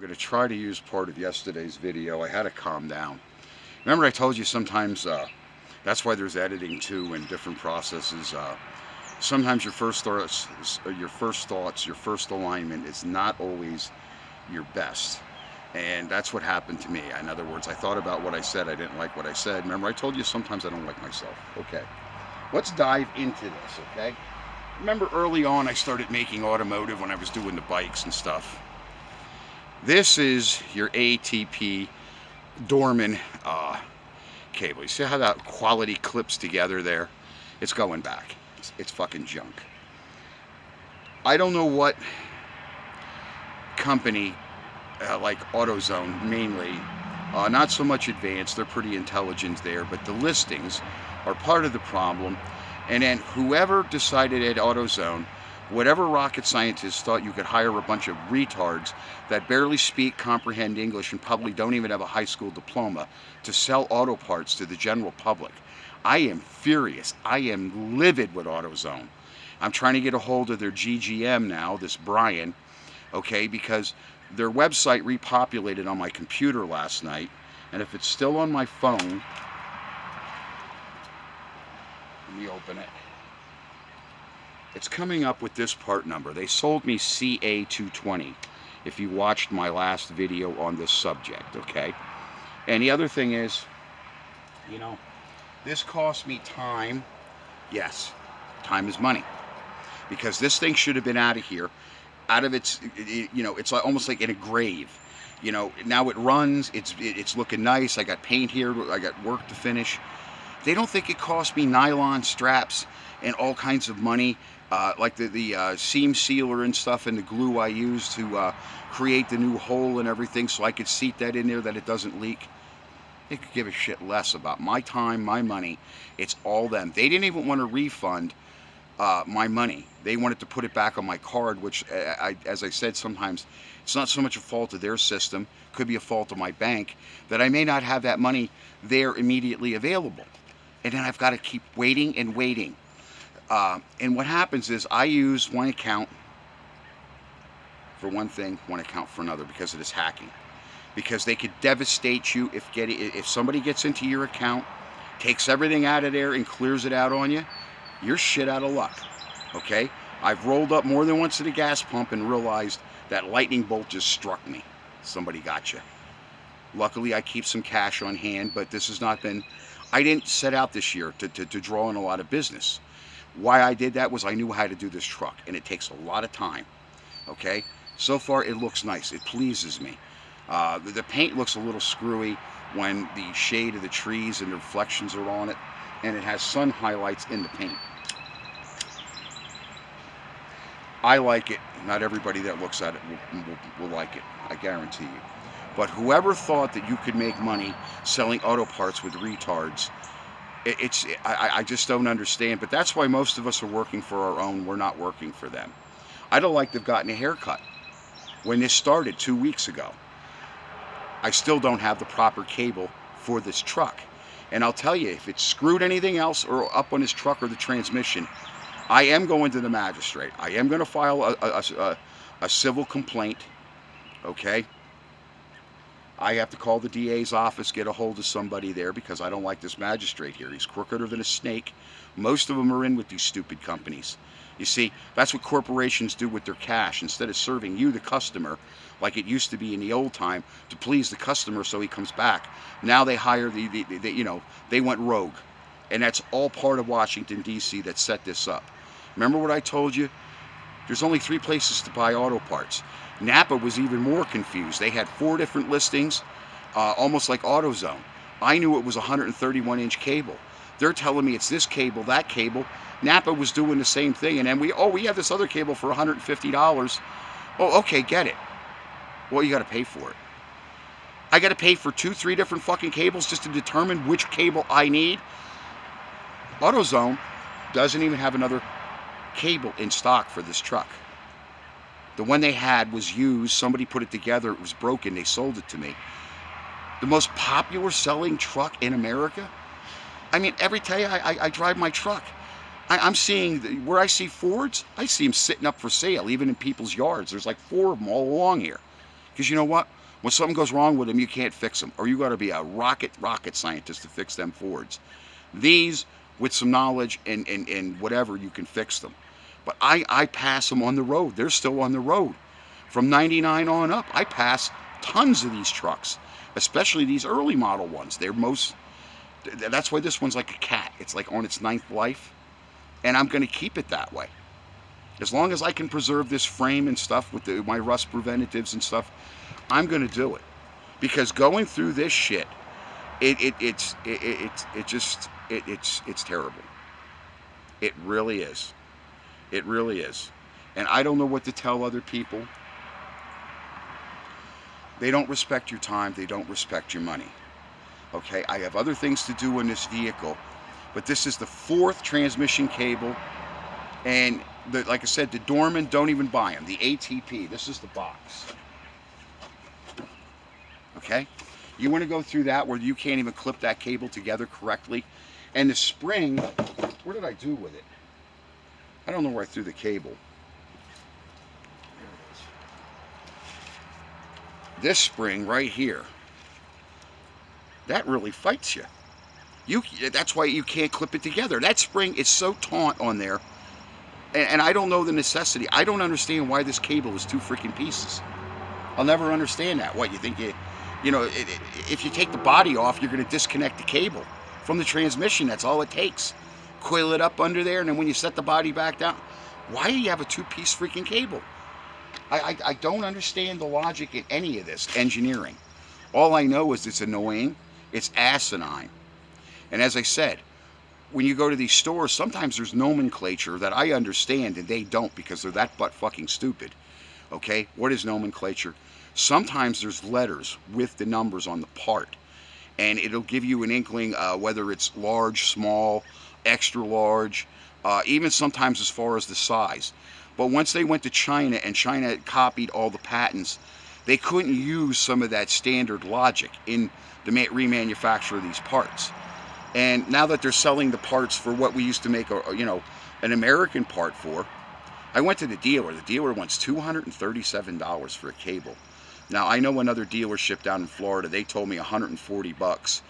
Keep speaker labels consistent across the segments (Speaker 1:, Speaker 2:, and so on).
Speaker 1: going to try to use part of yesterday's video. I had to calm down. Remember I told you sometimes that's why there's editing too and different processes. Sometimes your first thoughts, your first alignment is not always your best. And that's what happened to me. In other words, I thought about what I said. I didn't like what I said. Remember, I told you sometimes I don't like myself. Okay, let's dive into this, okay? Remember early on I started making automotive when I was doing the bikes and stuff. This is your ATP Dorman cable. You see how that quality clips together there? It's going back. It's fucking junk. I don't know what company like AutoZone mainly, not so much advanced, they're pretty intelligent there, but the listings are part of the problem. And then whoever decided at AutoZone, whatever rocket scientists thought you could hire a bunch of retards that barely speak, comprehend English, and probably don't even have a high school diploma to sell auto parts to the general public. I am furious. I am livid with AutoZone. I'm trying to get a hold of their GGM now, this Brian, okay, because their website repopulated on my computer last night, and if it's still on my phone, let me open it. It's coming up with this part number. They sold me CA220, if you watched my last video on this subject, okay? And the other thing is, you know, this cost me time. Yes, time is money. Because this thing should have been out of here, out of its, you know, it's almost like in a grave. You know, now it runs, it's looking nice. I got paint here, I got work to finish. They don't think it cost me nylon straps and all kinds of money, like the seam sealer and stuff, and the glue I used to create the new hole and everything so I could seat that in there that it doesn't leak. They could give a shit less about my time, my money. It's all them. They didn't even want to refund my money. They wanted to put it back on my card, which, as I said, sometimes it's not so much a fault of their system, could be a fault of my bank, that I may not have that money there immediately available. And then I've got to keep waiting and waiting. And what happens is I use one account for one thing, one account for another, because of this hacking. Because they could devastate you if somebody gets into your account, takes everything out of there and clears it out on you, you're shit out of luck, okay? I've rolled up more than once at a gas pump and realized that lightning bolt just struck me. Somebody got you. Luckily, I keep some cash on hand, but this has not been, I didn't set out this year to draw in a lot of business. Why I did that was I knew how to do this truck, and it takes a lot of time, okay? So far, it looks nice. It pleases me. The paint looks a little screwy when the shade of the trees and the reflections are on it, and it has sun highlights in the paint. I like it. Not everybody that looks at it will like it, I guarantee you. But whoever thought that you could make money selling auto parts with retards, I just don't understand. But that's why most of us are working for our own. We're not working for them. I don't like they've gotten a haircut. When this started 2 weeks ago, I still don't have the proper cable for this truck. And I'll tell you, if it's screwed anything else or up on his truck or the transmission, I am going to the magistrate. I am going to file a civil complaint, okay? I have to call the DA's office, get a hold of somebody there, because I don't like this magistrate here. He's crookeder than a snake. Most of them are in with these stupid companies. You see, that's what corporations do with their cash. Instead of serving you, the customer, like it used to be in the old time, to please the customer so he comes back, now they hire you know, they went rogue. And that's all part of Washington, D.C. that set this up. Remember what I told you? There's only 3 places to buy auto parts. Napa was even more confused. They had 4 different listings, almost like AutoZone. I knew it was a 131-inch cable. They're telling me it's this cable, that cable. Napa was doing the same thing, and then we have this other cable for $150. Oh, okay, get it. Well, you got to pay for it. I got to pay for 2, 3 different fucking cables just to determine which cable I need. AutoZone doesn't even have another cable in stock for this truck. The one they had was used. Somebody put it together. It was broken. They sold it to me. The most popular selling truck in America. I mean, every day I drive my truck, I'm seeing, where I see Fords, I see them sitting up for sale, even in people's yards. There's like 4 of them all along here. Because you know what? When something goes wrong with them, you can't fix them. Or you got to be a rocket scientist to fix them Fords. These, with some knowledge and whatever, you can fix them. But I pass them on the road. They're still on the road. From 99 on up, I pass tons of these trucks, especially these early model ones. That's why this one's like a cat. It's like on its 9th life. And I'm going to keep it that way. As long as I can preserve this frame and stuff with my rust preventatives and stuff, I'm going to do it. Because going through this shit, it's terrible. It really is. It really is. And I don't know what to tell other people. They don't respect your time. They don't respect your money. Okay, I have other things to do in this vehicle, but this is the 4th transmission cable. And like I said, the Dorman, don't even buy them. The ATP, this is the box. Okay, you want to go through that where you can't even clip that cable together correctly. And the spring, what did I do with it? I don't know where I threw the cable. There it is. This spring right here, that really fights you. That's why you can't clip it together. That spring is so taut on there. And I don't know the necessity. I don't understand why this cable is 2 freaking pieces. I'll never understand that. What, you think if you take the body off, you're going to disconnect the cable from the transmission. That's all it takes. Coil it up under there, and then when you set the body back down, why do you have a 2-piece freaking cable? I don't understand the logic in any of this engineering. All I know is it's annoying. It's asinine. And as I said, when you go to these stores, sometimes there's nomenclature that I understand and they don't because they're that butt fucking stupid. Okay, what is nomenclature? Sometimes there's letters with the numbers on the part, and it'll give you an inkling whether it's large, small, extra large, even sometimes as far as the size. But once they went to China and China copied all the patents, they couldn't use some of that standard logic in the remanufacture of these parts. And now that they're selling the parts for what we used to make an American part for, I went to the dealer. The dealer wants $237 for a cable. Now, I know another dealership down in Florida, they told me $140,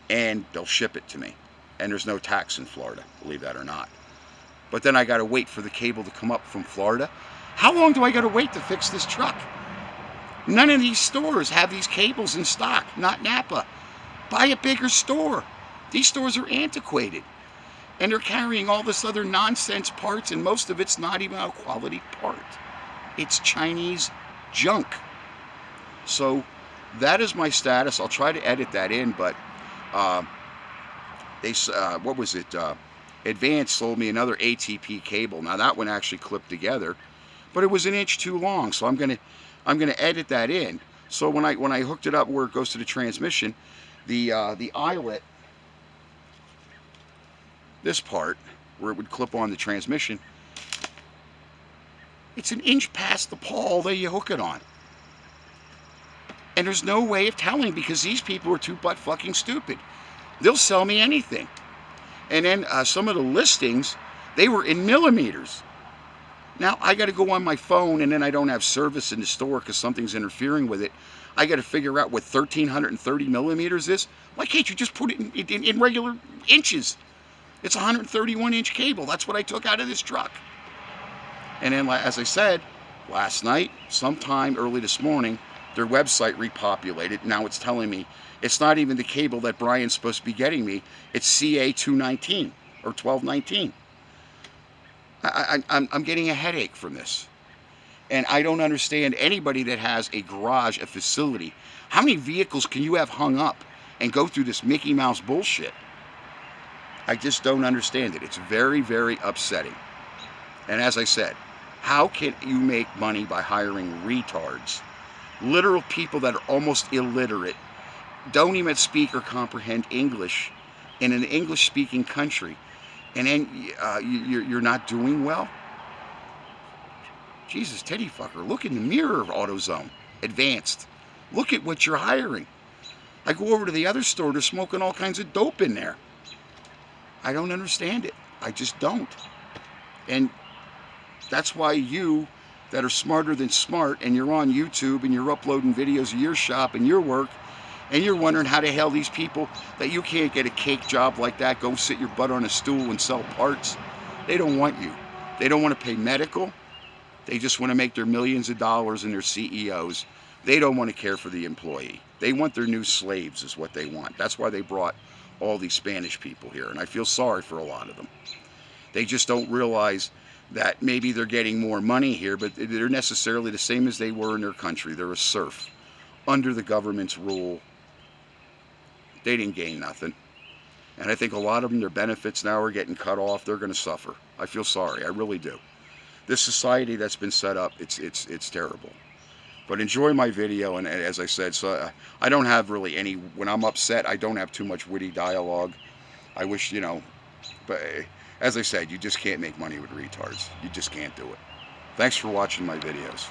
Speaker 1: and they'll ship it to me. And there's no tax in Florida, believe that or not. But then I got to wait for the cable to come up from Florida. How long do I got to wait to fix this truck? None of these stores have these cables in stock, not Napa. Buy a bigger store. These stores are antiquated. And they're carrying all this other nonsense parts, and most of it's not even a quality part. It's Chinese junk. So that is my status. I'll try to edit that in, but what was it? Advance sold me another ATP cable. Now that one actually clipped together, but it was 1 inch too long. So I'm gonna edit that in. So when I hooked it up where it goes to the transmission, the eyelet, this part where it would clip on the transmission, it's 1 inch past the pawl that you hook it on. And there's no way of telling because these people are too butt fucking stupid. They'll sell me anything. And then some of the listings, they were in millimeters. Now I got to go on my phone, and then I don't have service in the store because something's interfering with it. I got to figure out what 1330 millimeters is. Why can't you just put it in regular inches? It's a 131-inch cable. That's what I took out of this truck. And then, as I said, last night, sometime early this morning, their website repopulated. Now it's telling me it's not even the cable that Brian's supposed to be getting me. It's CA219 or 1219. I'm getting a headache from this. And I don't understand anybody that has a garage, a facility. How many vehicles can you have hung up and go through this Mickey Mouse bullshit? I just don't understand it. It's very, very upsetting. And as I said, how can you make money by hiring retards? Literal people that are almost illiterate, don't even speak or comprehend English in an English-speaking country, and then you're not doing well? Jesus, Teddy fucker, look in the mirror, AutoZone, Advanced. Look at what you're hiring. I go over to the other store, they're smoking all kinds of dope in there. I don't understand it. I just don't. And that's why you that are smarter than smart, and you're on YouTube and you're uploading videos of your shop and your work, and you're wondering how the hell these people that you can't get a cake job like that, go sit your butt on a stool and sell parts. They don't want you. They don't want to pay medical. They just want to make their millions of dollars, and their CEOs. They don't want to care for the employee. They want their new slaves is what they want. That's why they brought all these Spanish people here, and I feel sorry for a lot of them. They just don't realize that maybe they're getting more money here, but they're necessarily the same as they were in their country. They're a serf under the government's rule. They didn't gain nothing. And I think a lot of them, their benefits now are getting cut off. They're going to suffer. I feel sorry. I really do. This society that's been set up, it's terrible. But enjoy my video, and as I said, so I don't have really any, when I'm upset, I don't have too much witty dialogue. I wish, you know, but as I said, you just can't make money with retards. You just can't do it. Thanks for watching my videos.